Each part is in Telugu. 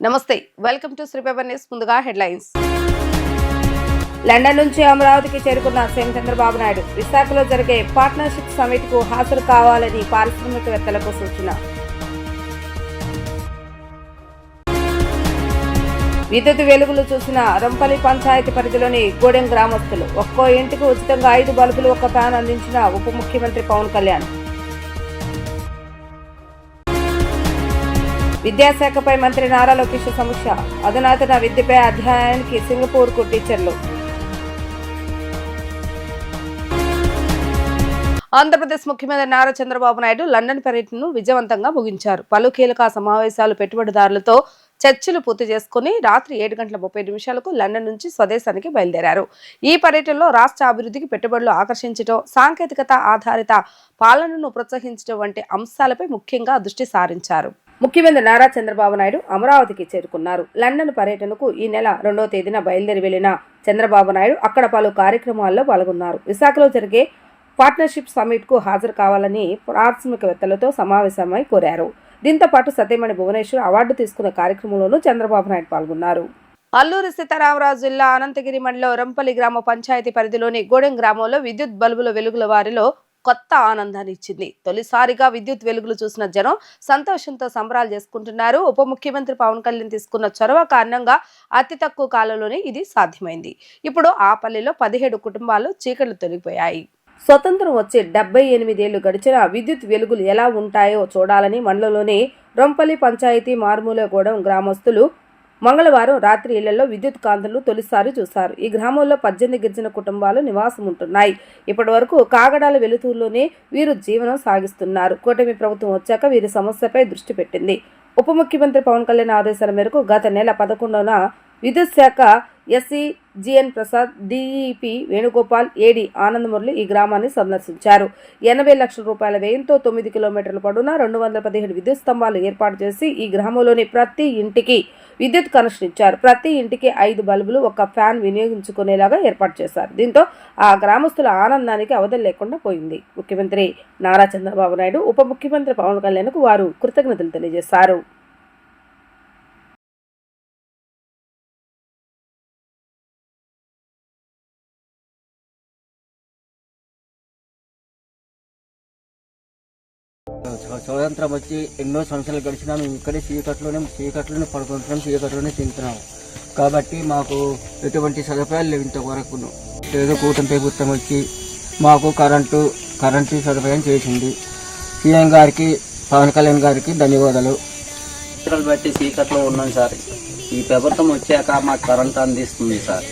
నమస్తే, welcome to Shri paper news. ముందుగా హెడ్లైన్స్. లండన్ నుంచి అమరావతికి చేరుకున్న సీఎం చంద్రబాబు నాయుడు విశాఖలో జరిగే పార్ట్నర్షిప్ సమిట్ కు హాజరు కావాలని పారిశ్రామికవేత్తలకు సూచన. విద్యుత్ వెలుగులు చూసిన రంపల్లి పంచాయతీ పరిధిలోని గూడెం గ్రామస్తులు ఒక్కో ఇంటికి ఉచితంగా 5 బల్బులు, 1 ఫ్యాన్ అందించిన ఉప ముఖ్యమంత్రి పవన్ కళ్యాణ్. విద్యాశాఖపై మంత్రి నారా లోకేష్ సమీక్ష. అధునాతన విద్యపై అధ్యాయానికి సింగపూర్కు టీచర్లు. ఆంధ్రప్రదేశ్ ముఖ్యమంత్రి నారా చంద్రబాబు నాయుడు లండన్ పర్యటనను విజయవంతంగా ముగించారు. పలు కీలక సమావేశాలు, పెట్టుబడిదారులతో చర్చలు పూర్తి చేసుకుని రాత్రి 7:30 లండన్ నుంచి స్వదేశానికి బయలుదేరారు. ఈ పర్యటనలో రాష్ట్ర అభివృద్ధికి పెట్టుబడులు ఆకర్షించడం, సాంకేతికత ఆధారిత పాలనను ప్రోత్సహించడం వంటి అంశాలపై ముఖ్యంగా దృష్టి సారించారు. ముఖ్యమంత్రి నారా చంద్రబాబు నాయుడు అమరావతికి చేరుకున్నారు. లండన్ పర్యటనకు ఈ నెల 2వ తేదీన బయలుదేరి వెళ్లిన చంద్రబాబు నాయుడు అక్కడ పలు కార్యక్రమాల్లో పాల్గొన్నారు. విశాఖలో జరిగే పార్ట్నర్షిప్ సమిట్ కు హాజరు కావాలని పారిశ్రామికవేత్తలతో సమావేశమై కోరారు. దీంతో పాటు సతీమణి భువనేశ్వర్ అవార్డు తీసుకున్న కార్యక్రమంలోనూ చంద్రబాబు నాయుడు పాల్గొన్నారు. అల్లూరి సీతారామరాజు జిల్లా అనంతగిరి మండలం రంపల్లి గ్రామ పంచాయతీ పరిధిలోని గూడెం గ్రామంలో విద్యుత్ బల్బుల వెలుగుల వారిలో కొత్త ఆనందాన్ని ఇచ్చింది. తొలిసారిగా విద్యుత్ వెలుగులు చూసిన జనం సంతోషంతో సంబరాలు చేసుకుంటున్నారు. ఉప ముఖ్యమంత్రి పవన్ కళ్యాణ్ తీసుకున్న చొరవ కారణంగా అతి తక్కువ కాలంలోనే ఇది సాధ్యమైంది. ఇప్పుడు ఆ పల్లెలో 17 కుటుంబాల్లో చీకట్లు తొలగిపోయాయి. స్వతంత్రం వచ్చి 78 ఏళ్లు గడిచిన విద్యుత్ వెలుగులు ఎలా ఉంటాయో చూడాలని మండలంలోని రొంపల్లి పంచాయతీ మారుమూల గూడెం గ్రామస్తులు మంగళవారం రాత్రి ఇళ్లలో విద్యుత్ కాంతులను తొలిసారి చూశారు. ఈ గ్రామంలో 18 గిరిజన కుటుంబాలు నివాసం ఉంటున్నాయి. ఇప్పటి వరకు కాగడాల వెలుతురులోనే వీరు జీవనం సాగిస్తున్నారు. కూటమి ప్రభుత్వం వచ్చాక వీరి సమస్యపై దృష్టి పెట్టింది. ఉప ముఖ్యమంత్రి పవన్ కళ్యాణ్ ఆదేశాల మేరకు గత నెల 11న విద్యుత్ శాఖ SC GN Prasad, DEP Venugopal, AD Anand Murali ఈ గ్రామాన్ని సందర్శించారు. 80 లక్షల రూపాయల వ్యయంతో 9 కిలోమీటర్ల పొడవున 217 విద్యుత్ స్తంభాలు ఏర్పాటు చేసి ఈ గ్రామంలోని ప్రతి ఇంటికి విద్యుత్ కనెక్షన్ ఇచ్చారు. ప్రతి ఇంటికి 5 బల్బులు, 1 ఫ్యాన్ వినియోగించుకునేలాగా ఏర్పాటు చేశారు. దీంతో ఆ గ్రామస్తుల ఆనందానికి అవధులు లేకుండా పోయింది. ముఖ్యమంత్రి నారా చంద్రబాబు నాయుడు, ఉప ముఖ్యమంత్రి పవన్ కళ్యాణ్కు వారు కృతజ్ఞతలు తెలియజేశారు. స్వతంత్రం వచ్చి ఎన్నో సంవత్సరాలు గడిచినా మేము ఇక్కడే చీకట్లోనే పడుకుంటున్నాం, చీకట్లోనే తింటున్నాం. కాబట్టి మాకు ఎటువంటి సదుపాయాలు లేవు ఇంతవరకు. ఏదో కూటమి ప్రభుత్వం వచ్చి మాకు కరెంటు సదుపాయం చేసింది. సీఎం గారికి, పవన్ కళ్యాణ్ గారికి ధన్యవాదాలు. బట్టి చీకట్లో ఉన్నాం సార్. ఈ ప్రభుత్వం వచ్చాక మాకు కరెంట్ అందిస్తుంది సార్.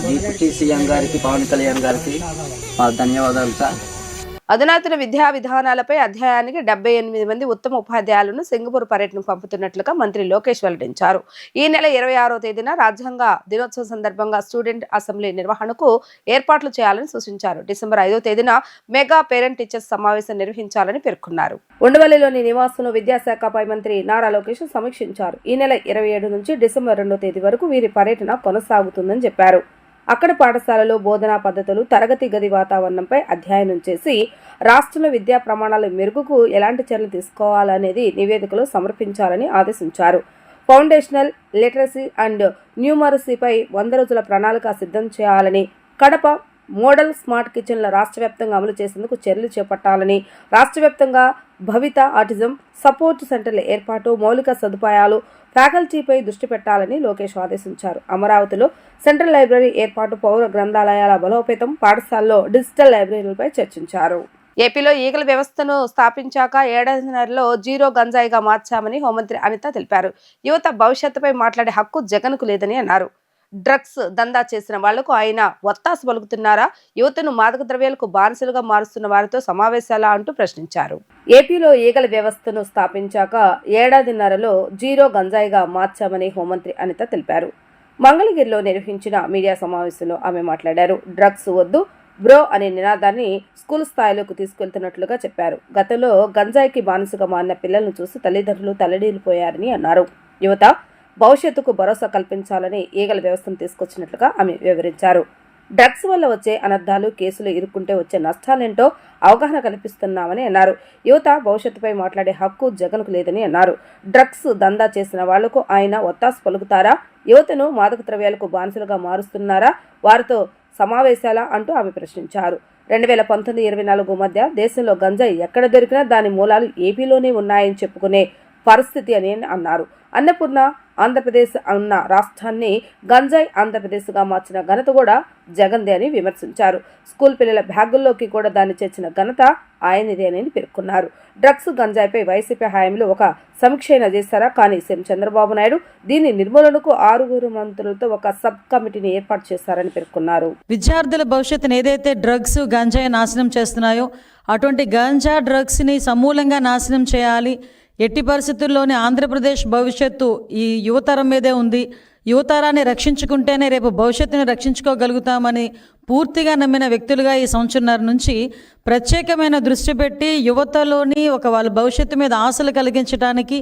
డిప్యూటీ సీఎం గారికి, పవన్ కళ్యాణ్ గారికి మాకు ధన్యవాదాలు సార్. అధునాతన విద్యా విధానాలపై అధ్యాయానికి 78 మంది ఉత్తమ ఉపాధ్యాయులను సింగపూర్ పర్యటనకు పంపుతున్నట్లుగా మంత్రి లోకేష్ వెల్లడించారు. ఈ నెల 26వ తేదీన రాజ్యాంగ దినోత్సవం సందర్భంగా స్టూడెంట్ అసెంబ్లీ నిర్వహణకు ఏర్పాట్లు చేయాలని సూచించారు. డిసెంబర్ 5వ తేదీన మెగా పేరెంట్ టీచర్స్ సమావేశం నిర్వహించాలని పేర్కొన్నారు. ఉండవల్లిలోని నివాసంలో విద్యాశాఖపై మంత్రి నారా లోకేష్ సమీక్షించారు. ఈ నెల 27 నుంచి డిసెంబర్ 2వ తేదీ వరకు వీరి పర్యటన కొనసాగుతుందని చెప్పారు. అక్కడ పాఠశాలలో బోధనా పద్ధతులు, తరగతి గది వాతావరణంపై అధ్యయనం చేసి రాష్ట్రంలో విద్యా ప్రమాణాల మెరుగుకు ఎలాంటి చర్యలు తీసుకోవాలనేది నివేదికలో సమర్పించాలని ఆదేశించారు. ఫౌండేషనల్ లిటరసీ అండ్ న్యూమరసీపై 100 రోజుల ప్రణాళిక సిద్ధం చేయాలని, కడప మోడల్ స్మార్ట్ కిచెన్ల రాష్ట్ర వ్యాప్తంగా అమలు చేసేందుకు చర్యలు చేపట్టాలని, రాష్ట్ర వ్యాప్తంగా భవిత ఆటిజం సపోర్ట్ సెంటర్ల ఏర్పాటు, మౌలిక సదుపాయాలు, ఫ్యాకల్టీపై దృష్టి పెట్టాలని లోకేష్ ఆదేశించారు. అమరావతిలో సెంట్రల్ లైబ్రరీ ఏర్పాటు, పౌర గ్రంథాలయాల బలోపేతం, పాఠశాలలో డిజిటల్ లైబ్రరీలపై చర్చించారు. ఏపీలో ఈగల వ్యవస్థను స్థాపించాక ఏడాదిన్నరలో జీరో గంజాయిగా మార్చామని హోంమంత్రి అనిత తెలిపారు. యువత భవిష్యత్తుపై మాట్లాడే హక్కు జగన్కు లేదని అన్నారు. డ్రగ్స్ దందా చేసిన వాళ్లకు ఆయన ఒత్తాసు పలుకుతున్నారా? యువతను మాదక ద్రవ్యాలకు బానిసలుగా మారుస్తున్న వారితో సమావేశాలా అంటూ ప్రశ్నించారు. ఏపీలో ఈగల వ్యవస్థను స్థాపించాక ఏడాదిన్నరలో జీరో గంజాయిగా మార్చామని హోంమంత్రి అనిత తెలిపారు. మంగళగిరిలో నిర్వహించిన మీడియా సమావేశంలో ఆమె మాట్లాడారు. డ్రగ్స్ వద్దు బ్రో అనే నినాదాన్ని స్కూల్ స్థాయిలోకి తీసుకెళ్తున్నట్లుగా చెప్పారు. గతంలో గంజాయికి బానిసగా మారిన పిల్లలను చూసి తల్లిదండ్రులు తల్లడిల్లిపోయారని అన్నారు. యువత భవిష్యత్తుకు భరోసా కల్పించాలని ఈగల వ్యవస్థను తీసుకొచ్చినట్లుగా ఆమె వివరించారు. డ్రగ్స్ వల్ల వచ్చే అనర్థాలు, కేసులు ఇరుక్కుంటే వచ్చే నష్టాలేంటో అవగాహన కల్పిస్తున్నామని అన్నారు. యువత భవిష్యత్తుపై మాట్లాడే హక్కు జగన్కు లేదని అన్నారు. డ్రగ్స్ దందా చేసిన వాళ్లకు ఆయన ఒత్తాసు పలుకుతారా? యువతను మాదక ద్రవ్యాలకు బానిసలుగా మారుస్తున్నారా? వారితో సమావేశాలా అంటూ ఆమె ప్రశ్నించారు. 2019-24 మధ్య దేశంలో గంజాయి ఎక్కడ దొరికినా దాని మూలాలు ఏపీలోనే ఉన్నాయని చెప్పుకునే పరిస్థితి అని అన్నారు. అన్నపూర్ణ ఆంధ్రప్రదేశ్ అన్న రాష్ట్రాన్ని గంజాయి ఆంధ్రప్రదేశ్గా మార్చిన ఘనత కూడా జగన్దే అని విమర్శించారు. స్కూల్ పిల్లల బ్యాగుల్లోకి కూడా దాన్ని చేర్చిన ఘనత ఆయనదే అని పేర్కొన్నారు. డ్రగ్స్, గంజాయిపై వైసీపీ హయాంలో ఒక సమీక్ష అయినా చేశారా? కానీ సీఎం చంద్రబాబు నాయుడు దీని నిర్మూలనకు 6 మంత్రులతో ఒక సబ్ కమిటీని ఏర్పాటు చేశారని పేర్కొన్నారు. విద్యార్థుల భవిష్యత్తును ఏదైతే డ్రగ్స్, గంజాయి నాశనం చేస్తున్నాయో అటువంటి గంజా, డ్రగ్స్ని సమూలంగా నాశనం చేయాలి. ఎట్టి పరిస్థితుల్లోనే ఆంధ్రప్రదేశ్ భవిష్యత్తు ఈ యువతరం మీదే ఉంది. యువతరాన్ని రక్షించుకుంటేనే రేపు భవిష్యత్తుని రక్షించుకోగలుగుతామని పూర్తిగా నమ్మిన వ్యక్తులుగా ఈ సంవత్సరంన్నర నుంచి ప్రత్యేకమైన దృష్టి పెట్టి యువతలోని వాళ్ళ భవిష్యత్తు మీద ఆశలు కలిగించడానికి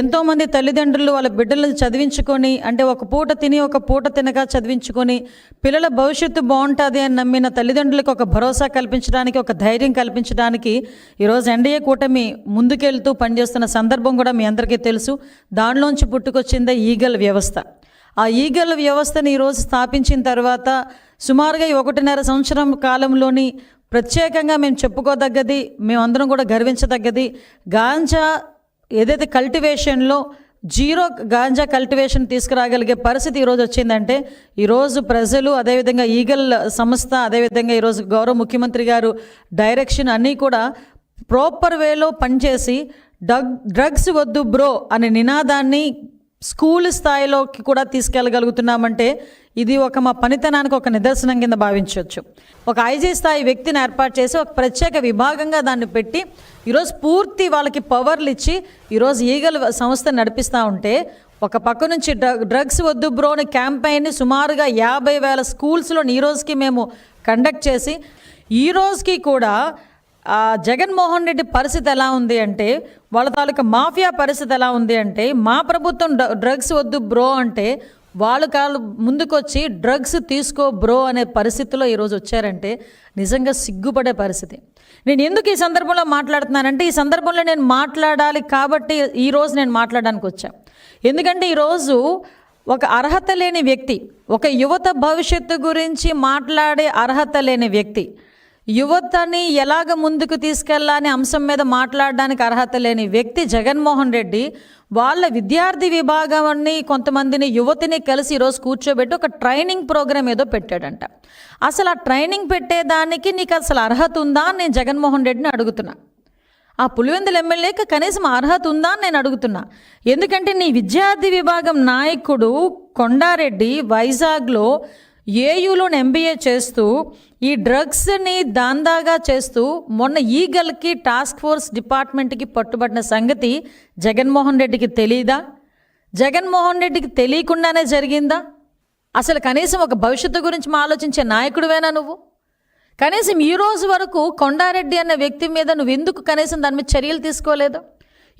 ఎంతోమంది తల్లిదండ్రులు వాళ్ళ బిడ్డలను చదివించుకొని, అంటే ఒక పూట తిని ఒక పూట తినక చదివించుకొని పిల్లల భవిష్యత్తు బాగుంటుంది అని నమ్మిన తల్లిదండ్రులకు ఒక భరోసా కల్పించడానికి, ఒక ధైర్యం కల్పించడానికి ఈరోజు ఎన్డీఏ కూటమి ముందుకెళ్తూ పనిచేస్తున్న సందర్భం కూడా మీ అందరికీ తెలుసు. దానిలోంచి పుట్టుకొచ్చిందే ఈగల్ వ్యవస్థ. ఆ ఈగల్ వ్యవస్థని ఈరోజు స్థాపించిన తర్వాత సుమారుగా 1.5 సంవత్సరం కాలంలోని ప్రత్యేకంగా మేము చెప్పుకోదగ్గది, మేమందరం కూడా గర్వించదగ్గది, గాంజా ఏదైతే కల్టివేషన్లో జీరో గాంజా కల్టివేషన్ తీసుకురాగలిగే పరిస్థితి ఈరోజు వచ్చిందంటే ఈరోజు ప్రజలు, అదేవిధంగా ఈగల్ సంస్థ, అదేవిధంగా ఈరోజు గౌరవ ముఖ్యమంత్రి గారు డైరెక్షన్ అన్నీ కూడా ప్రాపర్ వేలో పనిచేసి డ్రగ్స్ వద్దు బ్రో అనే నినాదాన్ని స్కూల్ స్థాయిలోకి కూడా తీసుకెళ్ళగలుగుతున్నామంటే ఇది మా పనితనానికి ఒక నిదర్శనం కింద భావించవచ్చు. ఒక ఐజీ స్థాయి వ్యక్తిని ఏర్పాటు చేసి ఒక ప్రత్యేక విభాగంగా దాన్ని పెట్టి ఈరోజు పూర్తి వాళ్ళకి పవర్లు ఇచ్చి ఈరోజు ఈగల్ సంస్థ నడిపిస్తూ ఉంటే, ఒక పక్క నుంచి డ్రగ్స్ వద్దు బ్రోని క్యాంపెయిన్ని సుమారుగా 50,000 స్కూల్స్లో ఈ రోజుకి మేము కండక్ట్ చేసి, ఈ రోజుకి కూడా జగన్మోహన్ రెడ్డి పరిస్థితి ఎలా ఉంది అంటే, వాళ్ళ తాలూకా మాఫియా పరిస్థితి ఎలా ఉంది అంటే, మా ప్రభుత్వం డ్రగ్స్ వద్దు బ్రో అంటే వాళ్ళు ముందుకొచ్చి డ్రగ్స్ తీసుకో బ్రో అనే పరిస్థితిలో ఈరోజు వచ్చారంటే నిజంగా సిగ్గుపడే పరిస్థితి. నేను ఎందుకు ఈ సందర్భంలో మాట్లాడుతున్నానంటే, ఈ సందర్భంలో నేను మాట్లాడాలి కాబట్టి ఈరోజు నేను మాట్లాడడానికి వచ్చా. ఎందుకంటే ఈరోజు ఒక అర్హత లేని వ్యక్తి, ఒక యువత భవిష్యత్తు గురించి మాట్లాడే అర్హత లేని వ్యక్తి, యువతని ఎలాగ ముందుకు తీసుకెళ్లాలనే అంశం మీద మాట్లాడడానికి అర్హత లేని వ్యక్తి జగన్మోహన్ రెడ్డి వాళ్ళ విద్యార్థి విభాగాన్ని కొంతమందిని యువతిని కలిసి ఈరోజు కూర్చోబెట్టి ఒక ట్రైనింగ్ ప్రోగ్రామ్ ఏదో పెట్టాడంట. అసలు ఆ ట్రైనింగ్ పెట్టేదానికి నీకు అసలు అర్హత ఉందా అని నేను జగన్మోహన్ రెడ్డిని అడుగుతున్నా. ఆ పులివెందుల ఎమ్మెల్యేకి కనీసం అర్హత ఉందా అని నేను అడుగుతున్నా. ఎందుకంటే నీ విద్యార్థి విభాగం నాయకుడు కొండారెడ్డి వైజాగ్లో ఏయూలోని ఎంబీఏ చేస్తూ ఈ డ్రగ్స్ని దాందాగా చేస్తూ మొన్న ఈగల్కి టాస్క్ ఫోర్స్ డిపార్ట్మెంట్కి పట్టుబడిన సంగతి జగన్మోహన్ రెడ్డికి తెలీదా? జగన్మోహన్ రెడ్డికి తెలియకుండానే జరిగిందా? అసలు కనీసం ఒక భవిష్యత్తు గురించి ఆలోచించే నాయకుడివేనా నువ్వు? కనీసం ఈ రోజు వరకు కొండారెడ్డి అన్న వ్యక్తి మీద నువ్వు ఎందుకు కనీసం దాని మీద చర్యలు తీసుకోలేదు?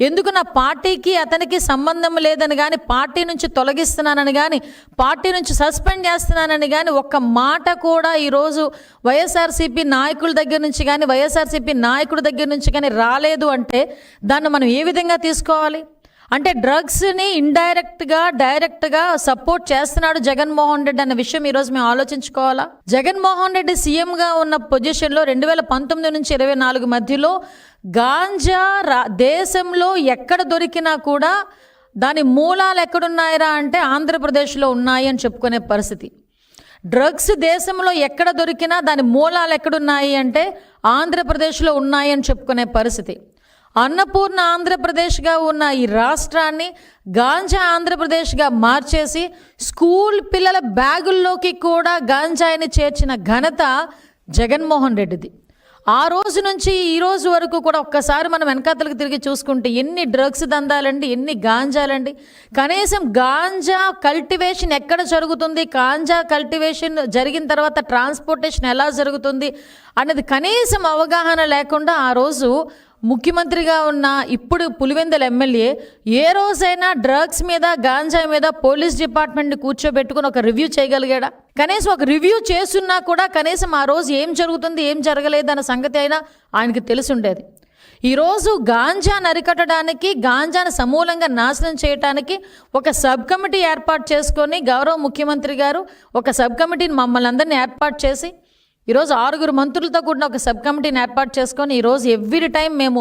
ఎందుకు నా పార్టీకి అతనికి సంబంధం లేదని కానీ, పార్టీ నుంచి తొలగిస్తున్నానని కానీ, పార్టీ నుంచి సస్పెండ్ చేస్తున్నానని కానీ ఒక్క మాట కూడా ఈరోజు వైఎస్ఆర్సీపీ నాయకుల దగ్గర నుంచి కానీ, వైఎస్ఆర్సీపీ నాయకుడి దగ్గర నుంచి కానీ రాలేదు అంటే దాన్ని మనం ఏ విధంగా తీసుకోవాలి? అంటే డ్రగ్స్ని ఇండైరెక్ట్గా డైరెక్ట్గా సపోర్ట్ చేస్తున్నాడు జగన్మోహన్ రెడ్డి అన్న విషయం ఈరోజు మేము ఆలోచించుకోవాలా? జగన్మోహన్ రెడ్డి సీఎంగా ఉన్న పొజిషన్లో 2019 నుంచి 24 మధ్యలో గాంజా దేశంలో ఎక్కడ దొరికినా కూడా దాని మూలాలు ఎక్కడున్నాయిరా అంటే ఆంధ్రప్రదేశ్లో ఉన్నాయి అని చెప్పుకునే పరిస్థితి. డ్రగ్స్ దేశంలో ఎక్కడ దొరికినా దాని మూలాలు ఎక్కడున్నాయి అంటే ఆంధ్రప్రదేశ్లో ఉన్నాయి అని చెప్పుకునే పరిస్థితి. అన్నపూర్ణ ఆంధ్రప్రదేశ్గా ఉన్న ఈ రాష్ట్రాన్ని గాంజా ఆంధ్రప్రదేశ్గా మార్చేసి స్కూల్ పిల్లల బ్యాగుల్లోకి కూడా గాంజాయిని చేర్చిన ఘనత జగన్మోహన్ రెడ్డిది. ఆ రోజు నుంచి ఈ రోజు వరకు కూడా ఒక్కసారి మనం వెనకాతలకు తిరిగి చూసుకుంటే ఎన్ని డ్రగ్స్ దందాలండి, ఎన్ని గాంజాలండి. కనీసం గాంజా కల్టివేషన్ ఎక్కడ జరుగుతుంది, గాంజా కల్టివేషన్ జరిగిన తర్వాత ట్రాన్స్పోర్టేషన్ ఎలా జరుగుతుంది అనేది కనీసం అవగాహన లేకుండా ఆ రోజు ముఖ్యమంత్రిగా ఉన్న ఇప్పుడు పులివెందుల ఎమ్మెల్యే ఏ రోజైనా డ్రగ్స్ మీద గాంజా మీద పోలీస్ డిపార్ట్మెంట్ని కూర్చోబెట్టుకుని ఒక రివ్యూ చేయగలిగాడా? కనీసం ఒక రివ్యూ చేస్తున్నా కూడా కనీసం ఆ రోజు ఏం జరుగుతుంది ఏం జరగలేదు అన్న సంగతి అయినా ఆయనకి తెలిసి ఉండేది. ఈరోజు గాంజాను అరికట్టడానికి, గాంజాను సమూలంగా నాశనం చేయడానికి ఒక సబ్ కమిటీ ఏర్పాటు చేసుకొని గౌరవ ముఖ్యమంత్రి గారు ఒక సబ్ కమిటీని మమ్మల్ని అందరినీ ఏర్పాటు చేసి ఈరోజు 6 మంత్రులతో కూడిన ఒక సబ్ కమిటీని ఏర్పాటు చేసుకొని ఈరోజు ఎవ్రీ టైం మేము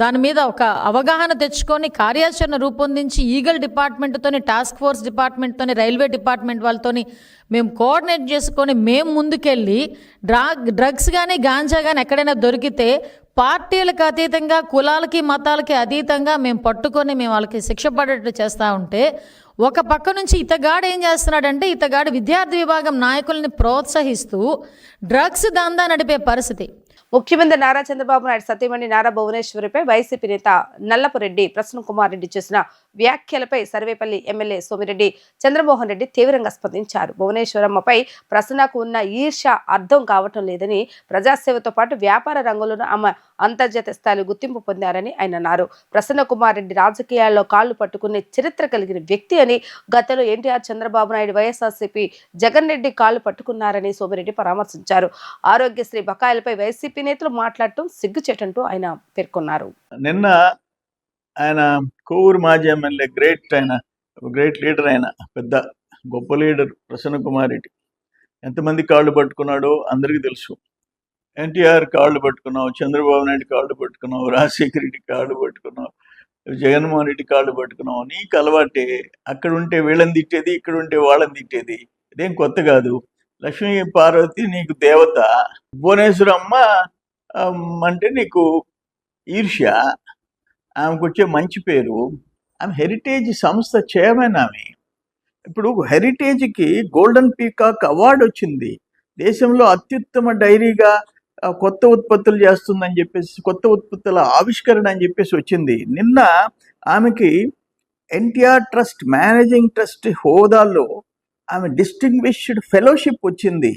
దాని మీద ఒక అవగాహన తెచ్చుకొని కార్యాచరణ రూపొందించి ఈగల్ డిపార్ట్మెంట్తోని, టాస్క్ ఫోర్స్ డిపార్ట్మెంట్తోని, రైల్వే డిపార్ట్మెంట్ వాళ్ళతోని మేము కోఆర్డినేట్ చేసుకొని మేము ముందుకెళ్ళి డ్రగ్స్ కానీ గాంజా కానీ ఎక్కడైనా దొరికితే పార్టీలకు అతీతంగా, కులాలకి మతాలకి అతీతంగా మేము పట్టుకొని మేము వాళ్ళకి శిక్ష పడేట్టు చేస్తూ ఉంటే, ఒక పక్క నుంచి ఇతగాడు ఏం చేస్తున్నాడంటే ఇతగాడు విద్యార్థి విభాగం నాయకుల్ని ప్రోత్సహిస్తూ డ్రగ్స్ దందా నడిపే పరిస్థితి. ముఖ్యమంత్రి నారా చంద్రబాబు నాయుడు సతీమణి నారా భువనేశ్వరిపై వైసీపీ నేత నల్లపురెడ్డి ప్రసన్న కుమార్ రెడ్డి చేసిన వ్యాఖ్యలపై సర్వేపల్లి ఎమ్మెల్యే సోమిరెడ్డి చంద్రమోహన్ రెడ్డి తీవ్రంగా స్పందించారు. భువనేశ్వరమ్మపై ప్రసన్నకు ఉన్న ఈర్ష్య అర్థం కావటం లేదని, ప్రజాసేవతో పాటు వ్యాపార రంగంలోనూ ఆమె అంతర్జాతీయ స్థాయిలో గుర్తింపు పొందారని ఆయన అన్నారు. ప్రసన్న కుమార్ రెడ్డి రాజకీయాల్లో కాళ్లు పట్టుకునే చరిత్ర కలిగిన వ్యక్తి అని, గతంలో ఎన్టీఆర్, చంద్రబాబు నాయుడు, వైఎస్ఆర్సీపీ, జగన్ రెడ్డి కాళ్లు పట్టుకున్నారని సోమిరెడ్డి పరామర్శించారు. ఆరోగ్యశ్రీ బకాయిలపై వైసీపీ నేతలు మాట్లాడటం సిగ్గుచేటంటూ ఆయన పేర్కొన్నారు. నిన్న ఆయన కోవూరు మాజీ ఎమ్మెల్యే గ్రేట్ లీడర్, ఆయన పెద్ద గొప్ప లీడర్ ప్రసన్న కుమార్ రెడ్డి ఎంతమంది కాళ్ళు పట్టుకున్నాడో అందరికీ తెలుసు. ఎన్టీఆర్ కాళ్ళు పట్టుకున్నావు, చంద్రబాబు నాయుడు కాళ్ళు పట్టుకున్నావు, రాజశేఖర రెడ్డి కాళ్ళు పట్టుకున్నావు, జగన్మోహన్ రెడ్డి కాళ్ళు పట్టుకున్నావు. నీకు అలవాటే, అక్కడ ఉంటే వీళ్ళని తిట్టేది, ఇక్కడ ఉంటే వాళ్ళని తిట్టేది. ఇదేం కొత్త కాదు. లక్ష్మీ పార్వతి నీకు దేవత, భువనేశ్వరమ్మ అంటే నీకు ఈర్ష్య. ఆమెకు వచ్చే మంచి పేరు. ఆమె హెరిటేజ్ సంస్థ చైర్మన్. ఆమె ఇప్పుడు హెరిటేజ్కి గోల్డెన్ పీకాక్ అవార్డు వచ్చింది. దేశంలో అత్యుత్తమ డైరీగా కొత్త ఉత్పత్తులు చేస్తుందని చెప్పేసి, కొత్త ఉత్పత్తుల ఆవిష్కరణ అని చెప్పేసి వచ్చింది. నిన్న ఆమెకి ఎన్టీఆర్ ట్రస్ట్ మేనేజింగ్ ట్రస్ట్ హోదాలో ఆమె డిస్టింగ్విష్డ్ ఫెలోషిప్ వచ్చింది.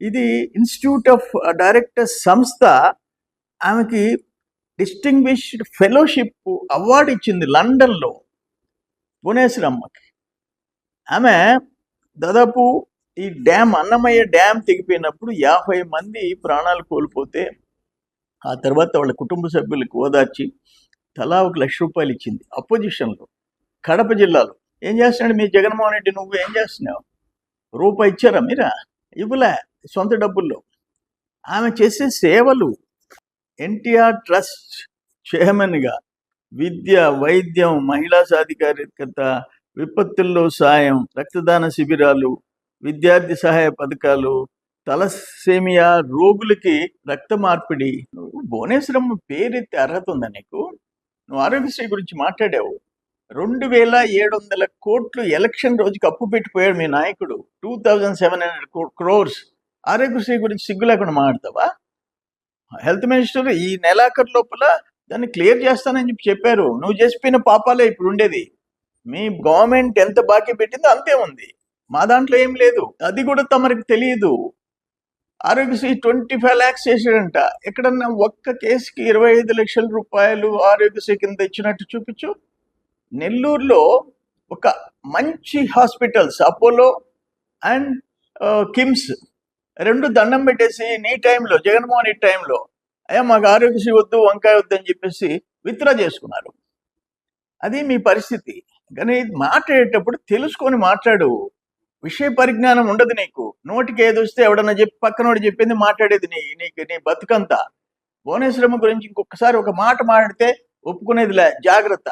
ఇది ఇన్స్టిట్యూట్ ఆఫ్ డైరెక్టర్స్ సంస్థ ఆమెకి డిస్టింగ్విష్డ్ ఫెలోషిప్ అవార్డు ఇచ్చింది లండన్లో భువనేశ్వరమ్మకి. ఆమె దాదాపు ఈ డ్యామ్, అన్నమయ్య డ్యామ్ తెగిపోయినప్పుడు 50 మంది ప్రాణాలు కోల్పోతే ఆ తర్వాత వాళ్ళ కుటుంబ సభ్యులకు ఓదార్చి తలా 1 లక్ష రూపాయలు ఇచ్చింది అపోజిషన్లో. కడప జిల్లాలో ఏం చేస్తున్నాడు మీ జగన్మోహన్ రెడ్డి? నువ్వు ఏం చేస్తున్నావు? రూపాయి ఇచ్చారా మీరా? ఇవ్వలే, సొంత డబ్బుల్లో. ఆమె చేసే సేవలు, ఎన్టీఆర్ ట్రస్ట్ చైర్మన్గా విద్య, వైద్యం, మహిళా సాధికారికత, విపత్తుల్లో సాయం, రక్తదాన శిబిరాలు, విద్యార్థి సహాయ పథకాలు, తలసేమియా రోగులకి రక్త మార్పిడి. నువ్వు భువనేశ్వరమ్మ పేరెత్తే అర్హత ఉందా నీకు? నువ్వు ఆరోగ్యశ్రీ గురించి మాట్లాడావు. 2700 కోట్లు ఎలక్షన్ రోజుకి అప్పు పెట్టిపోయాడు మీ నాయకుడు. 2700 crores. ఆరోగ్యశ్రీ గురించి సిగ్గు లేకుండా మాట్లాడతావా? హెల్త్ మినిస్టర్ ఈ నెలాఖరు లోపల దాన్ని క్లియర్ చేస్తానని చెప్పారు. నువ్వు చేసిపోయిన పాపాలే ఇప్పుడు ఉండేది. మీ గవర్నమెంట్ ఎంత బాకీ పెట్టిందో అంతే ఉంది. మా దాంట్లో ఏం లేదు. అది కూడా తమరికి తెలియదు. ఆరోగ్యశ్రీ 25 lakhs చేసాడంట. ఎక్కడన్నా ఒక్క కేసుకి 25 లక్షల రూపాయలు ఆరోగ్యశ్రీ కింద ఇచ్చినట్టు చూపించు. నెల్లూరులో ఒక మంచి హాస్పిటల్స్, అపోలో అండ్ కిమ్స్, 2 దండం పెట్టేసి నీ టైంలో, జగన్మోహన్ రెడ్డి టైంలో, అయ్యా మాకు ఆరోగ్యశ్రీ వద్దు, వంకాయ వద్దు అని చెప్పేసి విత్డ్రా చేసుకున్నారు. అది మీ పరిస్థితి. కానీ మాట్లాడేటప్పుడు తెలుసుకొని మాట్లాడు. విషయ పరిజ్ఞానం ఉండదు నీకు. నోటికి ఏది వస్తే ఎవడన్నా చెప్పి పక్కనోడు చెప్పింది మాట్లాడేది నీ బతుకంతా. భువనేశ్వరమ్మ గురించి ఇంకొకసారి ఒక మాట మాట్లాడితే ఒప్పుకునేదిలే, జాగ్రత్త.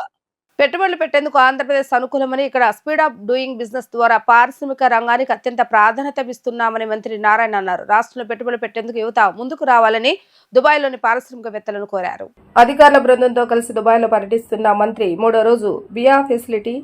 పెట్టుబడులు పెట్టేందుకు ఆంధ్రప్రదేశ్ అనుకూలమని, ఇక్కడ స్పీడ్ ఆఫ్ డూయింగ్ బిజినెస్ ద్వారా పారిశ్రామిక రంగానికి అత్యంత ప్రాధాన్యత ఇస్తున్నామని మంత్రి నారాయణ అన్నారు. రాష్ట్రంలో పెట్టుబడులు పెట్టేందుకు యువత ముందుకు రావాలని దుబాయ్లోని పారిశ్రామికవేత్తలను కోరారు. అధికారుల బృందంతో కలిసి దుబాయ్లో పర్యటిస్తున్న మంత్రి 3వ రోజు బియా ఫెసిలిటీ,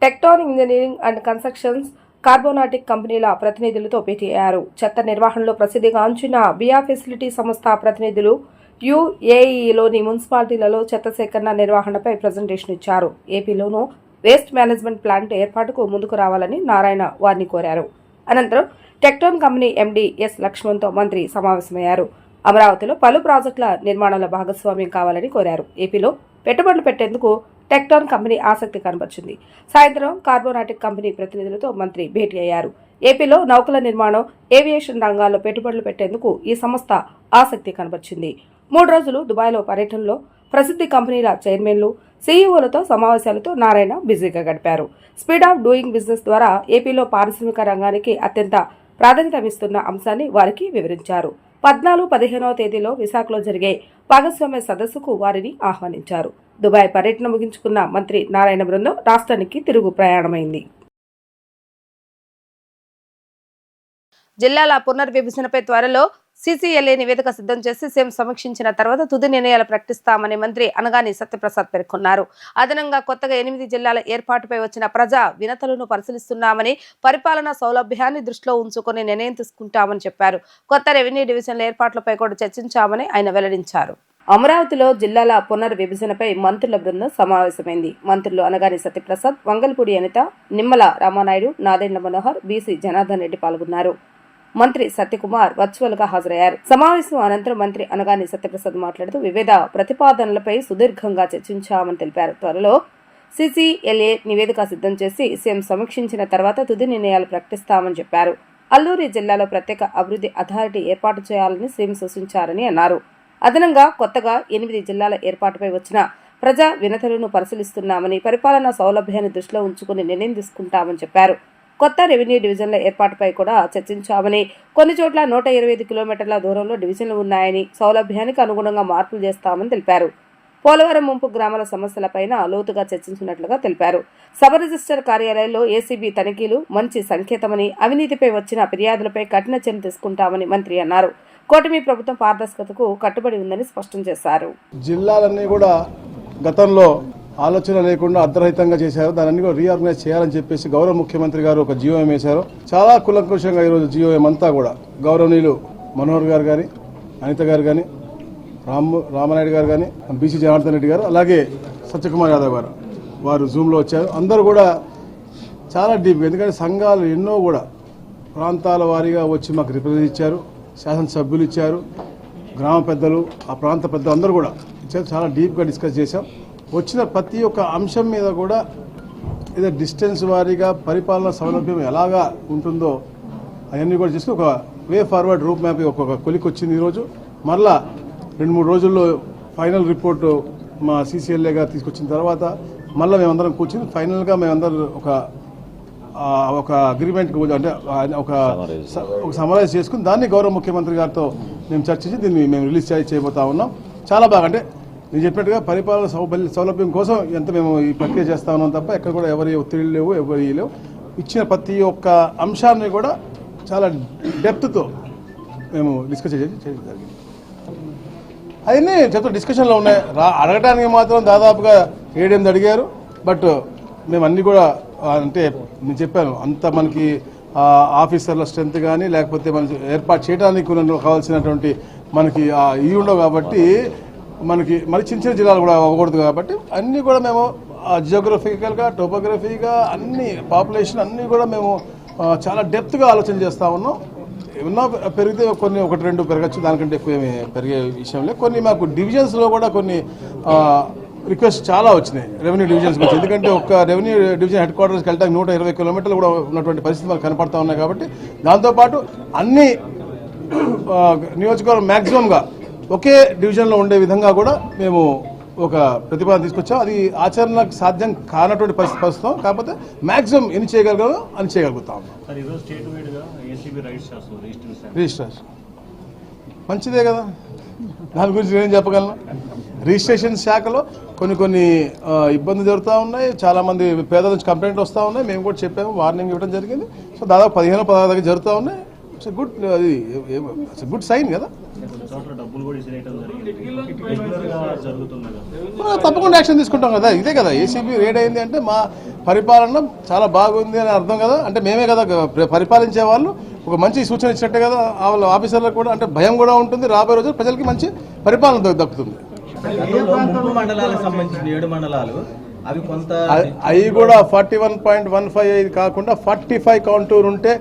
టెక్టాన్ ఇంజనీరింగ్ అండ్ కన్స్ట్రక్షన్స్, కార్బోనాటిక్ కంపెనీల ప్రతినిధులతో భేటీ అయ్యారు. చెత్త నిర్వహణలో ప్రసిద్ధిగాంచిన బియా ఫెసిలిటీ సంస్థ ప్రతినిధులు యుఏఈలోని మున్సిపాలిటీలలో చెత్త సేకరణ నిర్వహణపై ప్రజెంటేషన్ ఇచ్చారు. ఏపీలోనూ వేస్ట్ మేనేజ్మెంట్ ప్లాంట్ ఏర్పాటుకు ముందుకు రావాలని నారాయణ వారిని కోరారు. అనంతరం టెక్టాన్ కంపెనీ ఎండీ ఎస్ లక్ష్మణ్తో మంత్రి సమావేశమయ్యారు. అమరావతిలో పలు ప్రాజెక్టుల నిర్మాణంలో భాగస్వామ్యం కావాలని కోరారు. ఏపీలో పెట్టుబడులు పెట్టేందుకు టెక్టాన్ కంపెనీ ఆసక్తి కనబర్చింది. సాయంత్రం కార్బోనాటిక్ కంపెనీ ప్రతినిధులతో మంత్రి భేటీ అయ్యారు. ఏపీలో నౌకల నిర్మాణం, ఏవియేషన్ రంగాల్లో పెట్టుబడులు పెట్టేందుకు ఈ సంస్థ ఆసక్తి కనబర్చింది. 3 రోజులు దుబాయ్లో పర్యటనలో ప్రసిద్ధి కంపెనీల చైర్మన్లు, సీఈఓలతో సమావేశాలతో నారాయణ బిజీగా గడిపారు. స్పీడ్ ఆఫ్ డూయింగ్ బిజినెస్ ద్వారా ఏపీలో పారిశ్రామిక రంగానికి అత్యంత ప్రాధాన్యతమిస్తున్న అంశాన్ని వారికి వివరించారు. 14-15వ తేదీలో విశాఖలో జరిగే భాగస్వామ్య సదస్సుకు వారిని ఆహ్వానించారు. దుబాయ్ పర్యటన ముగించుకున్న మంత్రి నారాయణ బృందం రాష్ట్రానికి తిరుగు ప్రయాణమైంది. జిల్లాల పునర్విభజనపై త్వరలో సీసీఎల్ఏ నివేదిక సిద్ధం చేసి సీఎం సమీక్షించిన తర్వాత తుది నిర్ణయాలు ప్రకటిస్తామని మంత్రి అనగాని సత్యప్రసాద్ పేర్కొన్నారు. అదనంగా కొత్తగా 8 జిల్లాల ఏర్పాటుపై వచ్చిన ప్రజా వినతులను పరిశీలిస్తున్నామని, పరిపాలనా సౌలభ్యాన్ని దృష్టిలో ఉంచుకొని నిర్ణయం తీసుకుంటామని చెప్పారు. కొత్త రెవెన్యూ డివిజన్ల ఏర్పాట్లపై కూడా చర్చించామని ఆయన వెల్లడించారు. అమరావతిలో జిల్లాల పునర్విభజనపై మంత్రుల బృందం సమావేశమైంది. మంత్రులు అనగాని సత్యప్రసాద్, వంగల్పూడి అనిత, నిమ్మల రామానాయుడు, నాదెండ్ల మనోహర్, బీసీ జనార్దన్ రెడ్డి పాల్గొన్నారు. మంత్రి సత్యకుమార్ వర్చువల్ గా హాజరయ్యారు. సమావేశం అనంతరం మంత్రి అనగాని సత్యప్రసాద్ మాట్లాడుతూ వివిధ ప్రతిపాదనలపై సుదీర్ఘంగా చర్చించామని తెలిపారు. త్వరలో సీసీఎల్ఏ నివేదిక సిద్ధం చేసి సీఎం సమీక్షించిన తర్వాత తుది నిర్ణయాలు ప్రకటిస్తామని చెప్పారు. అల్లూరి జిల్లాలో ప్రత్యేక అభివృద్ధి అథారిటీ ఏర్పాటు చేయాలని సీఎం సూచించారని అన్నారు. అదనంగా కొత్తగా 8 జిల్లాల ఏర్పాటుపై వచ్చిన ప్రజా వినతులను పరిశీలిస్తున్నామని, పరిపాలనా సౌలభ్యాన్ని దృష్టిలో ఉంచుకుని నిర్ణయం తీసుకుంటామని చెప్పారు. కొత్త రెవెన్యూ డివిజన్ల ఏర్పాటుపై కూడా చర్చించామని, కొన్ని చోట్ల 125 కిలోమీటర్ల దూరంలో డివిజన్లు ఉన్నాయని, సౌలభ్యానికి అనుగుణంగా మార్పులు చేస్తామని తెలిపారు. పోలవరం ముంపు గ్రామాల సమస్యలపైన లోతుగా చర్చించినట్లుగా తెలిపారు. సబ్ రిజిస్టర్ కార్యాలయంలో ఏసీబీ తనిఖీలు మంచి సంకేతమని, అవినీతిపై వచ్చిన ఫిర్యాదులపై కఠిన చర్య తీసుకుంటామని మంత్రి అన్నారు. కూటమి ప్రభుత్వం పారదర్శకతకు కట్టుబడి ఉందని స్పష్టం చేశారు. జిల్లాలన్నీ కూడా గతంలో ఆలోచన లేకుండా అర్ధరహితంగా చేశారు. దాన్ని కూడా రీఆర్గనైజ్ చేయాలని చెప్పేసి గౌరవ ముఖ్యమంత్రి గారు ఒక జీవోఎం వేశారు. చాలా కులంకుశంగా ఈరోజు జీవోఎం అంతా కూడా గౌరవనీయులు మనోహర్ గారు కానీ, అనిత గారు కానీ, రామనాయుడు గారు కానీ, బీసీ జనార్దన్ రెడ్డి గారు, అలాగే సత్యకుమార్ యాదవ్ గారు వారు జూమ్లో వచ్చారు. అందరూ కూడా చాలా డీప్, ఎందుకంటే సంఘాలు ఎన్నో కూడా ప్రాంతాల వారీగా వచ్చి మాకు రిప్రజెంట్ ఇచ్చారు. శాసనసభ్యులు ఇచ్చారు, గ్రామ పెద్దలు, ఆ ప్రాంత పెద్దలు అందరూ కూడా ఇచ్చారు. చాలా డీప్గా డిస్కస్ చేశాం. వచ్చిన ప్రతి ఒక్క అంశం మీద కూడా ఏదో డిస్టెన్స్ వారీగా పరిపాలన సౌలభ్యం ఎలాగా ఉంటుందో అవన్నీ కూడా చేసుకుని ఒక వే ఫార్వర్డ్ రూట్ మ్యాప్ ఒక కొలికి వచ్చింది. ఈరోజు మరలా 2-3 రోజుల్లో ఫైనల్ రిపోర్టు మా సీసీఎల్ఏ గారు తీసుకొచ్చిన తర్వాత మళ్ళీ మేమందరం కూర్చుని ఫైనల్గా మేమందరం ఒక అగ్రిమెంట్ అంటే ఒక సమరైజ్ చేసుకుని దాన్ని గౌరవ ముఖ్యమంత్రి గారితో మేము చర్చించి దీన్ని మేము రిలీజ్ చేయబోతా ఉన్నాం. చాలా బాగా, అంటే నేను చెప్పినట్టుగా పరిపాలన సౌలభ్యం కోసం ఎంత మేము ఈ ప్రక్రియ చేస్తా ఉన్నాం తప్ప ఎక్కడ కూడా ఎవరి ఒత్తిడి లేవు, ఎవరి లేవు. ఇచ్చిన ప్రతి ఒక్క అంశాన్ని కూడా చాలా డెప్త్తో మేము డిస్కస్ చేయడం జరిగింది. అవన్నీ చెప్తా డిస్కషన్లో ఉన్నాయి. అడగడానికి మాత్రం దాదాపుగా 7-8 అడిగారు. బట్ మేము అన్నీ కూడా అంటే నేను చెప్పాను, అంత మనకి ఆఫీసర్ల స్ట్రెంత్ కానీ లేకపోతే మనకి ఏర్పాటు చేయడానికి కావాల్సినటువంటి మనకి ఇవి ఉండవు. కాబట్టి మనకి మరి చిన్న జిల్లాలు కూడా అవ్వకూడదు. కాబట్టి అన్నీ కూడా మేము జియోగ్రఫికల్గా, టోపోగ్రఫీగా అన్ని పాపులేషన్ అన్నీ కూడా మేము చాలా డెప్త్గా ఆలోచన చేస్తూ ఉన్నాం. ఏమన్నా పెరిగితే కొన్ని 1-2 పెరగచ్చు, దానికంటే ఎక్కువ ఏమి పెరిగే విషయం లేదు. కొన్ని మాకు డివిజన్స్లో కూడా కొన్ని రిక్వెస్ట్ చాలా వచ్చినాయి రెవెన్యూ డివిజన్స్ గురించి. ఎందుకంటే ఒక రెవెన్యూ డివిజన్ హెడ్ క్వార్టర్స్కి వెళ్ళడానికి 120 కిలోమీటర్లు కూడా ఉన్నటువంటి పరిస్థితి మనకు కనపడతా ఉన్నాయి. కాబట్టి దాంతోపాటు అన్ని నియోజకవర్గం మ్యాక్సిమంగా ఒకే డివిజన్లో ఉండే విధంగా కూడా మేము ఒక ప్రతిపాదన తీసుకొచ్చాం. అది ఆచరణకు సాధ్యం కానటువంటి పరిస్థితి. కాకపోతే మ్యాక్సిమం ఎన్ని చేయగలిగామో అని చేయగలుగుతాం. రిజిస్ట్రేషన్ మంచిదే కదా, దాని గురించి నేను చెప్పగలను. రిజిస్ట్రేషన్ శాఖలో కొన్ని ఇబ్బందులు జరుగుతూ ఉన్నాయి. చాలామంది పేదల నుంచి కంప్లైంట్లు వస్తూ ఉన్నాయి. మేము కూడా చెప్పాము, వార్నింగ్ ఇవ్వడం జరిగింది. సో దాదాపు 15-16 దగ్గర జరుగుతూ ఉన్నాయి. ఇట్స్ గుడ్ సైన్ కదా. తప్పకుండా యాక్షన్ తీసుకుంటాం కదా. ఇదే కదా ఏసీబీ రేడ్ అయింది అంటే మా పరిపాలన చాలా బాగుంది అని అర్థం కదా. అంటే మేమే కదా పరిపాలించే వాళ్ళు ఒక మంచి సూచన ఇచ్చినట్టే కదా వాళ్ళ ఆఫీసర్లకు కూడా. అంటే భయం కూడా ఉంటుంది. రాబోయే రోజులు ప్రజలకి మంచి పరిపాలన దక్కుతుంది. మండలాలకు సంబంధించిన 7 మండలాలు అవి కూడా 41.15 కాకుండా 45 కౌంటూర్ ఉంటే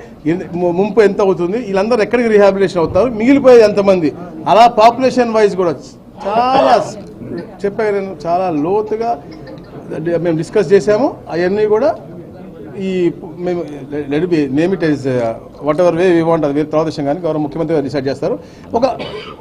ముంపు ఎంత అవుతుంది, వీళ్ళందరూ ఎక్కడికి రీహాబిలిటేషన్ అవుతారు, మిగిలిపోయేది ఎంతమంది అలా పాపులేషన్ వైజ్ కూడా చాలా చెప్పాను నేను, చాలా లోతుగా మేము డిస్కస్ చేశాము. అవన్నీ కూడా ఈ మేము name it is what ever way we want, అది తర్వాత విషయం, కానీ గౌరవ ముఖ్యమంత్రి గారు డిసైడ్ చేస్తారు. ఒక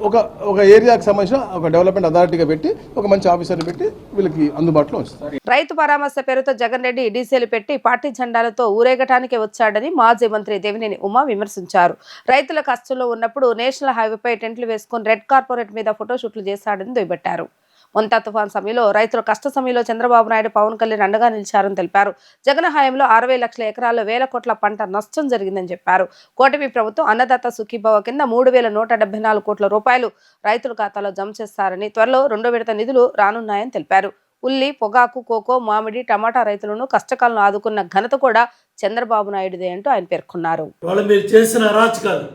ఒక ఒక ఏరియాకి సంబంధించిన ఒక డెవలప్మెంట్ అథారిటీగా పెట్టి ఒక మంచి ఆఫీసర్ని పెట్టి వీళ్ళకి అందుబాటులో ఉంచుతారు. రైతు పరామర్శ పేరుతో జగన్ రెడ్డి డీసీలు పెట్టి పార్టీ జెండాలతో ఊరేగటానికి వచ్చాడని మాజీ మంత్రి దేవినేని ఉమా విమర్శించారు. రైతుల కష్టంలో ఉన్నప్పుడు నేషనల్ హైవేపై టెంట్లు వేసుకుని రెడ్ కార్పొరేట్ మీద ఫోటోషూట్లు చేశాడని దుయ్యబట్టారు. మొంతా తుఫాన్ సమయంలో రైతుల కష్ట సమయంలో చంద్రబాబు నాయుడు పవన్ కళ్యాణ్ అండగా నిలిచారని తెలిపారు. జగన్ హయాంలో 60 లక్షల ఎకరాల్లో వేల కోట్ల పంట నష్టం జరిగిందని చెప్పారు. కూటమి ప్రభుత్వం అన్నదాత సుఖీభవ కింద 3,174 కోట్ల రూపాయలు రైతుల ఖాతాలో జమ చేస్తారని, త్వరలో 2వ విడత నిధులు రానున్నాయని తెలిపారు. ఉల్లి, పొగాకు, కోకో, మామిడి, టమాటా రైతులను కష్టకాలను ఆదుకున్న ఘనత కూడా చంద్రబాబు నాయుడుదే అంటూ ఆయన పేర్కొన్నారు. మీరు చేసిన అరాచకాలు,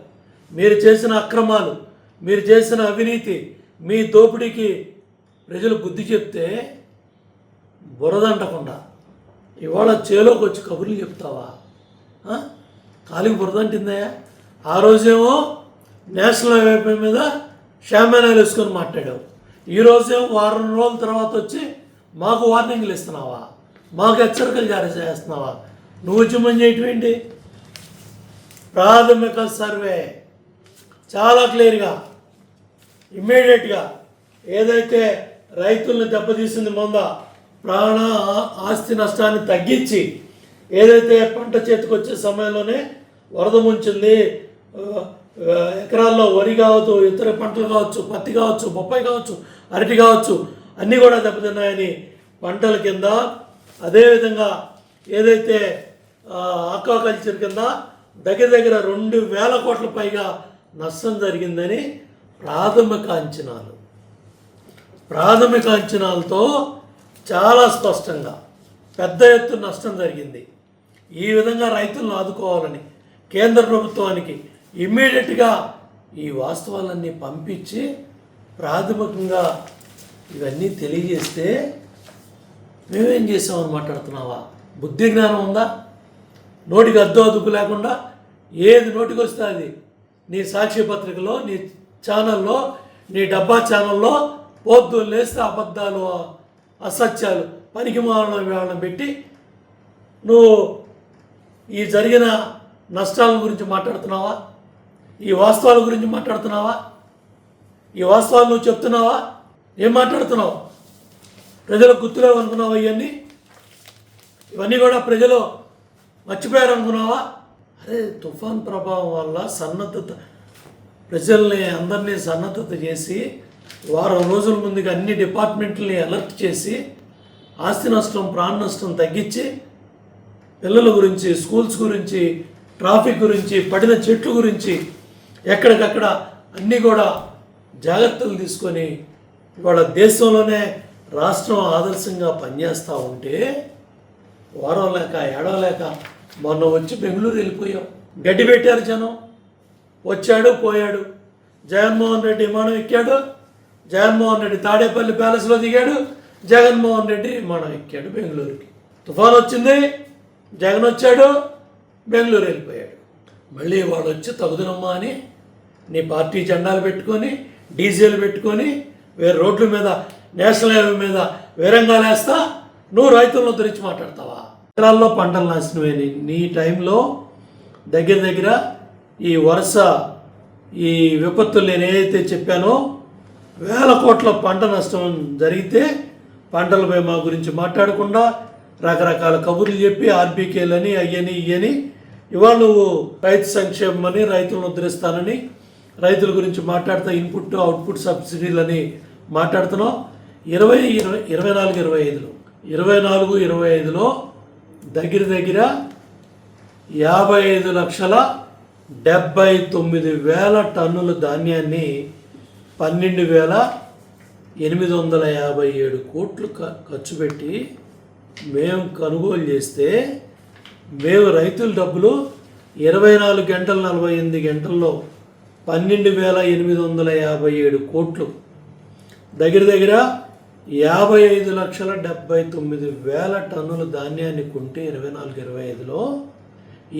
మీరు చేసిన అక్రమాలు, మీరు చేసిన అవినీతి, మీ దోపిడీకి ప్రజలు బుద్ధి చెప్తే బురదంటకుండా ఇవాళ చేలోకి వచ్చి కబుర్లు చెప్తావా? కాలికి బురదంటిందయ్యా. ఆ రోజేమో నేషనల్ హైవే మీద షామానాలు వేసుకొని మాట్లాడావు. ఈరోజేమో వారం రోజుల తర్వాత వచ్చి మాకు వార్నింగ్లు ఇస్తున్నావా? మాకు హెచ్చరికలు జారీ చేస్తున్నావా? నువ్వు ఉద్యమం చేయటం ఏంటి? ప్రాథమిక సర్వే చాలా క్లియర్గా ఇమ్మీడియట్గా ఏదైతే రైతులను దెబ్బతీసింది ప్రాణ ఆస్తి నష్టాన్ని తగ్గించి, ఏదైతే పంట చేతికి వచ్చే సమయంలోనే వరద ముంచింది, ఎకరాల్లో వరి కావచ్చు, ఇతర పంటలు కావచ్చు, పత్తి కావచ్చు, బొప్పాయి కావచ్చు, అరటి కావచ్చు, అన్నీ కూడా దెబ్బతిన్నాయని పంటల కింద, అదేవిధంగా ఏదైతే ఆక్వాకల్చర్ కింద దగ్గర 2,000 కోట్ల పైగా నష్టం జరిగిందని ప్రాథమిక అంచనాలతో చాలా స్పష్టంగా పెద్ద ఎత్తున నష్టం జరిగింది. ఈ విధంగా రైతులను ఆదుకోవాలని కేంద్ర ప్రభుత్వానికి ఇమ్మీడియట్గా ఈ వాస్తవాలన్నీ పంపించి ప్రాథమికంగా ఇవన్నీ తెలియజేస్తే మేమేం చేసామని మాట్లాడుతున్నావా? బుద్ధి జ్ఞానం ఉందా? నోటికి అద్దుకు లేకుండా ఏది నోటికి వస్తే అది నీ సాక్షి పత్రికలో, నీ ఛానల్లో, నీ డబ్బా ఛానల్లో పొద్దున్న లేస్తే అబద్ధాలు, అసత్యాలు, పనికి మాలను పెట్టి నువ్వు ఈ జరిగిన నష్టాల గురించి మాట్లాడుతున్నావా? ఈ వాస్తవాల గురించి మాట్లాడుతున్నావా? ఈ వాస్తవాలు నువ్వు చెప్తున్నావా? ఏం మాట్లాడుతున్నావు? ప్రజలకు గుర్తులేవు అనుకున్నావా? ఇవన్నీ కూడా ప్రజలు మర్చిపోయారు అనుకున్నావా? అరే, తుఫాన్ ప్రభావం వల్ల సన్నద్ధత, ప్రజల్ని అందరినీ సన్నద్ధత చేసి వారం రోజుల ముందుగా అన్ని డిపార్ట్మెంట్లని అలర్ట్ చేసి ఆస్తి నష్టం, ప్రాణ నష్టం తగ్గించి పిల్లల గురించి, స్కూల్స్ గురించి, ట్రాఫిక్ గురించి, పడిన చెట్లు గురించి ఎక్కడికక్కడ అన్నీ కూడా జాగ్రత్తలు తీసుకొని ఇవాళ దేశంలోనే రాష్ట్రం ఆదర్శంగా పనిచేస్తూ ఉంటే వారం లేక ఏడవలేక మొన్న వచ్చి బెంగళూరు వెళ్ళిపోయాం. గడ్డి పెట్టారు జనం, వచ్చాడు పోయాడు. జగన్మోహన్ రెడ్డి విమానం ఎక్కాడు, జగన్మోహన్ రెడ్డి తాడేపల్లి ప్యాలెస్లో దిగాడు, జగన్మోహన్ రెడ్డి విమానం ఎక్కాడు బెంగళూరుకి. తుఫాన్ వచ్చింది, జగన్ వచ్చాడు, బెంగళూరు వెళ్ళిపోయాడు. మళ్ళీ వాడు వచ్చి తగుదనమ్మా అని నీ పార్టీ జెండాలు పెట్టుకొని, డీజేలు పెట్టుకొని, వేరే రోడ్ల మీద, నేషనల్ హైవే మీద వేరంగా వేస్తా నువ్వు రైతులను గురించి మాట్లాడతావా? ఎకరాల్లో పంటలు నాశనమైనవి. నీ టైంలో దగ్గర ఈ వరుస ఈ విపత్తులు నేను ఏదైతే చెప్పానో 1,000 కోట్ల పంట నష్టం జరిగితే పంటల బీమా గురించి మాట్లాడకుండా రకరకాల కబుర్లు చెప్పి ఆర్బీకేలని అయ్యని ఇయ్యని ఇవాళ నువ్వు రైతు సంక్షేమం అని, రైతులను ఉద్ధరిస్తానని, రైతుల గురించి మాట్లాడుతూ ఇన్పుట్ అవుట్పుట్ సబ్సిడీలని మాట్లాడుతున్నావు. 24-25లో దగ్గర 55,79,000 టన్నుల ధాన్యాన్ని 12,857 కోట్లు ఖర్చు పెట్టి మేము కొనుగోలు చేస్తే మేము రైతుల డబ్బులు 24 గంటలు 48 గంటల్లో 12,857 కోట్లు దగ్గర 55,79,000 టన్నుల ధాన్యాన్ని కొంటే 24-25లో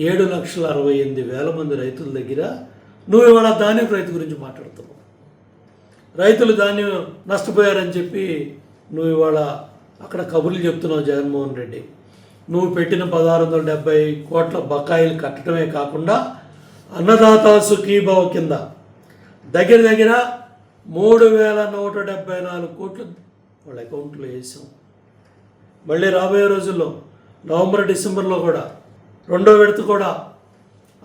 7,68,000 మంది రైతుల దగ్గర నువ్వు ఇవాళ ధాన్యపు రైతు గురించి మాట్లాడుతున్నావు. రైతులు ధాన్యం నష్టపోయారని చెప్పి నువ్వు ఇవాళ అక్కడ కబుర్లు చెప్తున్నావు జగన్మోహన్ రెడ్డి. నువ్వు పెట్టిన 1670 కోట్ల బకాయిలు కట్టడమే కాకుండా అన్నదాత సుఖీభావ కింద దగ్గర 3174 కోట్లు వాళ్ళ అకౌంట్లో వేసాం. మళ్ళీ రాబోయే రోజుల్లో నవంబర్ డిసెంబర్లో కూడా 2వ విడత కూడా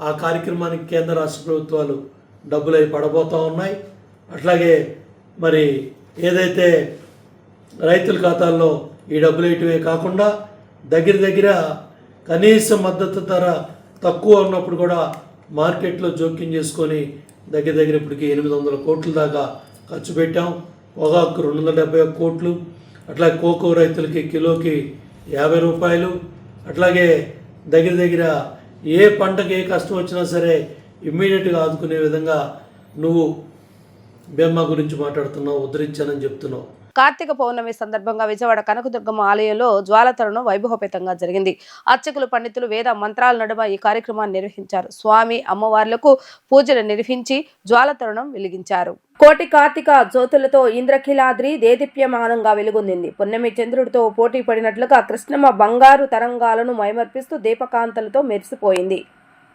ఆ కార్యక్రమానికి కేంద్ర రాష్ట్ర ప్రభుత్వాలు డబ్బులు అవి పడబోతూ ఉన్నాయి. అట్లాగే మరి ఏదైతే రైతుల ఖాతాల్లో ఈ డబ్బులు వేయటమే కాకుండా దగ్గర కనీస మద్దతు ధర తక్కువ ఉన్నప్పుడు కూడా మార్కెట్లో జోక్యం చేసుకొని దగ్గర ఇప్పటికి 800 కోట్ల దాకా ఖర్చు పెట్టాం. పొగాకు 271 కోట్లు, అట్లాగే కోకో రైతులకి కిలోకి 50 రూపాయలు, అట్లాగే దగ్గర ఏ పంటకి ఏ కష్టం వచ్చినా సరే ఇమ్మీడియట్గా ఆదుకునే విధంగా నువ్వు బెమ్మ గురించి మాట్లాడుతున్నావు, ఉద్ధరించానని చెప్తున్నావు. కార్తీక పౌర్ణమి సందర్భంగా విజయవాడ కనకదుర్గమ్మ ఆలయంలో జ్వాలతరణం వైభవపేతంగా జరిగింది. అర్చకులు, పండితులు వేద మంత్రాల నడుమ ఈ కార్యక్రమాన్ని నిర్వహించారు. స్వామి అమ్మవార్లకు పూజలు నిర్వహించి జ్వాలతరణం వెలిగించారు. కోటి కార్తీక జ్యోతులతో ఇంద్రకీలాద్రి దేదీప్యమానంగా వెలుగొందింది. పున్నమి చంద్రుడితో పోటీ పడినట్లుగా కృష్ణమ్మ బంగారు తరంగాలను మైమర్పిస్తూ దీపకాంతలతో మెరిసిపోయింది.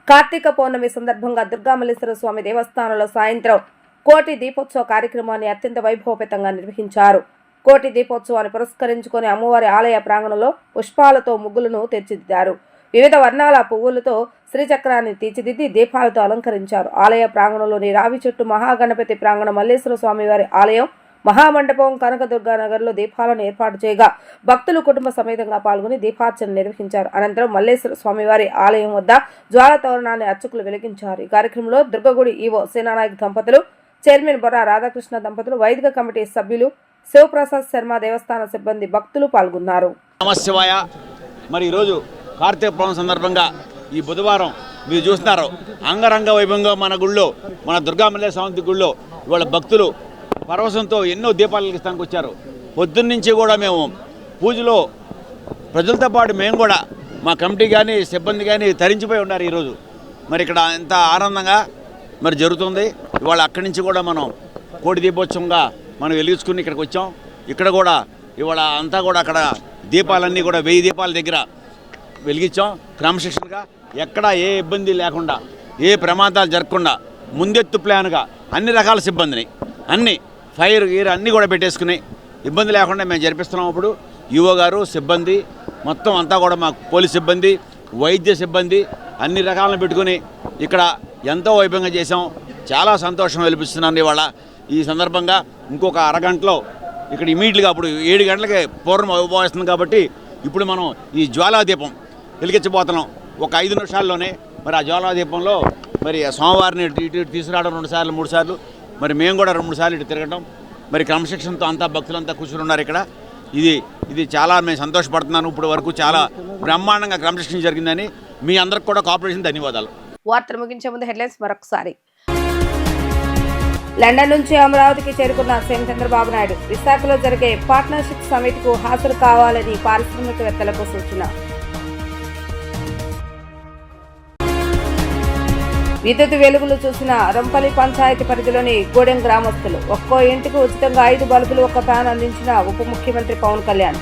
కార్తీక పౌర్ణమి సందర్భంగా దుర్గామల్లేశ్వర స్వామి దేవస్థానంలో సాయంత్రం కోటి దీపోత్సవ కార్యక్రమాన్ని అత్యంత వైభవపేతంగా నిర్వహించారు. కోటి దీపోత్సవాన్ని పురస్కరించుకొని అమ్మవారి ఆలయ ప్రాంగణంలో పుష్పాలతో ముగ్గులను తీర్చిదిద్దారు. వివిధ వర్ణాల పువ్వులతో శ్రీచక్రాన్ని తీర్చిదిద్ది దీపాలతో అలంకరించారు. ఆలయ ప్రాంగణంలోని రావి చెట్టు మహాగణపతి ప్రాంగణం, మల్లేశ్వర స్వామివారి ఆలయం, మహామండపం, కనకదుర్గానగర్లో దీపాలను ఏర్పాటు చేయగా భక్తులు కుటుంబ సమేతంగా పాల్గొని దీపార్చన నిర్వహించారు. అనంతరం మల్లేశ్వర స్వామివారి ఆలయం వద్ద జ్వాల తోరణాన్ని అర్చకులు వెలిగించారు. ఈ కార్యక్రమంలో దుర్గగుడి ఈవో సేనానాయక్ దంపతులు, చైర్మన్ బొర్రా రాధాకృష్ణ దంపతులు, వైదిక కమిటీ సభ్యులు, శివప్రసాద్ శర్మ, దేవస్థాన సిబ్బంది, భక్తులు పాల్గొన్నారు. నమశివాయ. మరి ఈరోజు కార్తీక పౌర్ణమి సందర్భంగా ఈ బుధవారం మీరు చూస్తున్నారు అంగరంగ వైభవంగా మన గుళ్ళో, మన దుర్గామల్లేశ్వర స్వామి గుళ్ళో ఇవాళ భక్తులు పరవశంతో ఎన్నో దీపాలు వెలిగిస్తానికి వచ్చారు. పొద్దున్నుంచి కూడా మేము పూజలో ప్రజలతో పాటు మేము కూడా మా కమిటీ కానీ సిబ్బంది కానీ తరించిపోయి ఉన్నారు. ఈరోజు మరి ఇక్కడ ఎంత ఆనందంగా మరి జరుగుతుంది. ఇవాళ అక్కడి నుంచి కూడా మనం కోటి దీపోత్సవంగా మనం వెలిగించుకుని ఇక్కడికి వచ్చాం. ఇక్కడ కూడా ఇవాళ అంతా కూడా అక్కడ దీపాలన్నీ కూడా 1000 దీపాల దగ్గర వెలిగించాం. క్రమశిక్షణగా ఎక్కడ ఏ ఇబ్బంది లేకుండా, ఏ ప్రమాదాలు జరగకుండా ముందెత్తు ప్లాన్గా అన్ని రకాల సిబ్బందిని, అన్ని ఫైర్ గీర్ అన్నీ కూడా పెట్టేసుకుని ఇబ్బంది లేకుండా మేము జరిపిస్తున్నాం. అప్పుడు ఈవో గారు, సిబ్బంది మొత్తం అంతా కూడా మా పోలీస్ సిబ్బంది, వైద్య సిబ్బంది అన్ని రకాలను పెట్టుకుని ఇక్కడ ఎంతో వైభవంగా చేసాం. చాలా సంతోషం వెలిపిస్తున్నాను. ఇవాళ ఈ సందర్భంగా ఇంకొక అరగంటలో ఇక్కడ ఇమీడియట్గా అప్పుడు 7 గంటలకే పూర్వం అయిపోతుంది కాబట్టి ఇప్పుడు మనం ఈ జ్వాలాదీపం వెలిగించబోతున్నాం ఒక 5 నిమిషాల్లోనే. మరి ఆ జ్వాలాదీపంలో మరి స్వామివారిని ఇటు తీసుకురావడం 2 సార్లు 3 సార్లు, మరి మేము కూడా 2-3 సార్లు ఇటు తిరగడం, మరి క్రమశిక్షణతో అంతా భక్తులంతా కూర్చుని ఉన్నారు ఇక్కడ. ఇది చాలా మేము సంతోషపడుతున్నాను. ఇప్పుడు వరకు చాలా బ్రహ్మాండంగా క్రమశిక్షణ జరిగిందని మీ అందరికి కూడా కోఆపరేషన్ ధన్యవాదాలు. వార్తలు ముగించే ముందు హెడ్లైన్స్ మరొకసారి. లండన్ నుంచి అమరావతికి చేరుకున్న సీఎం చంద్రబాబు నాయుడు విశాఖలో జరిగే పార్ట్నర్షిప్ సమిట్కు హాజరు కావాలని పారిశ్రామికవేత్తలకు సూచన. విద్యుత్ వెలుగులు చూసిన రంపల్లి పంచాయతీ పరిధిలోని గూడెం గ్రామస్తులు. ఒక్కో ఇంటికి ఉచితంగా 5 బల్బులు, 1 ఫ్యాన్ అందించిన ఉప ముఖ్యమంత్రి పవన్ కళ్యాణ్.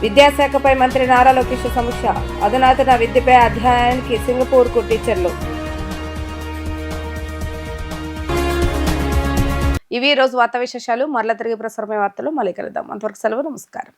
విద్యాశాఖపై మంత్రి నారా లోకేష్ సమీక్ష. అధునాతన విద్యపై అధ్యాయానికి సింగపూర్కు టీచర్లు. ఇవి రోజు వార్తా విశేషాలు. మరలా తిరిగి ప్రసారమైన వార్తలు మళ్ళీ కలుద్దాం. అంతవరకు సెలవు. నమస్కారం.